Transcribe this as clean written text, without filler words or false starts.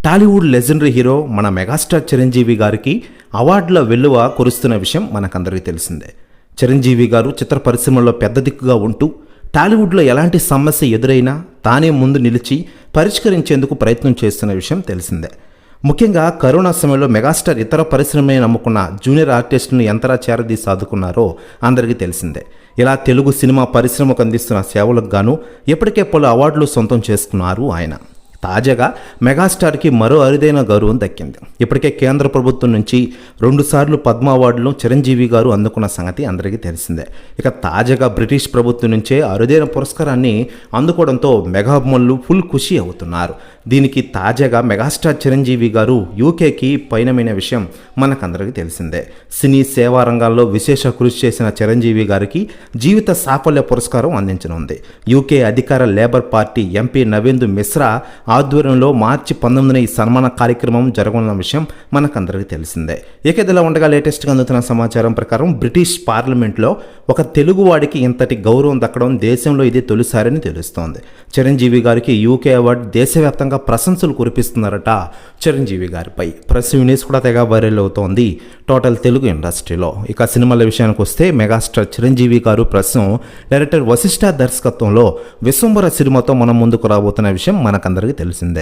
Tollywood legendary hero మన megastar Chiranjeevi గారికి అవార్డుల వెల్లువ కురుస్తున్న విషయం మనకందరికీ తెలిసిందే. చిరంజీవి గారు చిత్ర పరిశ్రమలో పెద్ద దిక్కుగా ఉంటూ టాలీవుడ్లో ఎలాంటి సమస్య ఎదురైనా తానే ముందు నిలిచి పరిష్కరించేందుకు ప్రయత్నం చేస్తున్న విషయం తెలిసిందే. ముఖ్యంగా కరోనా సమయంలో మెగాస్టార్ ఇతర పరిశ్రమని నమ్ముకున్న జూనియర్ ఆర్టిస్టులను ఎంతలా చేరదీసి సాదుకున్నారో అందరికీ తెలిసిందే. ఇలా తెలుగు సినిమా పరిశ్రమకు అందిస్తున్న సేవలకు గాను ఇప్పటికే పలు అవార్డులు సొంతం చేసుకున్నారు ఆయన. తాజాగా మెగాస్టార్కి మరో అరుదైన గౌరవం దక్కింది. ఇప్పటికే కేంద్ర ప్రభుత్వం నుంచి 2 సార్లు పద్మ అవార్డులను చిరంజీవి గారు అందుకున్న సంగతి అందరికీ తెలిసిందే. ఇక తాజాగా బ్రిటిష్ ప్రభుత్వం నుంచే అరుదైన పురస్కారాన్ని అందుకోవడంతో మెగాభిమానులు ఫుల్ ఖుషి అవుతున్నారు. దీనికి తాజాగా మెగాస్టార్ చిరంజీవి గారు యూకేకి పయనమైన విషయం మనకందరికీ తెలిసిందే. సినీ సేవా రంగాల్లో విశేష కృషి చేసిన చిరంజీవి గారికి జీవిత సాఫల్య పురస్కారం అందించనుంది. యూకే అధికార labour party MP Navendu Mishra ఆధ్వర్యంలో మార్చి 19న ఈ సన్మాన కార్యక్రమం జరగనున్న విషయం మనకందరికీ తెలిసిందే. ఇదిలా ఉండగా లేటెస్ట్గా అందుతున్న సమాచారం ప్రకారం బ్రిటిష్ పార్లమెంట్లో ఒక తెలుగువాడికి ఇంతటి గౌరవం దక్కడం దేశంలో ఇది తొలిసారని తెలుస్తోంది. చిరంజీవి గారికి యూకే అవార్డు దేశవ్యాప్తంగా ప్రశంసలు కురిపిస్తున్నారట చిరంజీవి గారిపై. ప్రెస్ న్యూస్ కూడా తెగ వైరల్ అవుతోంది టోటల్ తెలుగు ఇండస్ట్రీలో. ఇక సినిమాల విషయానికి వస్తే మెగాస్టార్ చిరంజీవి గారు ప్రస్తుతం డైరెక్టర్ వశిష్ఠ దర్శకత్వంలో విశ్వంబర సినిమాతో మనం ముందుకు రాబోతున్న విషయం మనకందరికీ తెలిసిందే.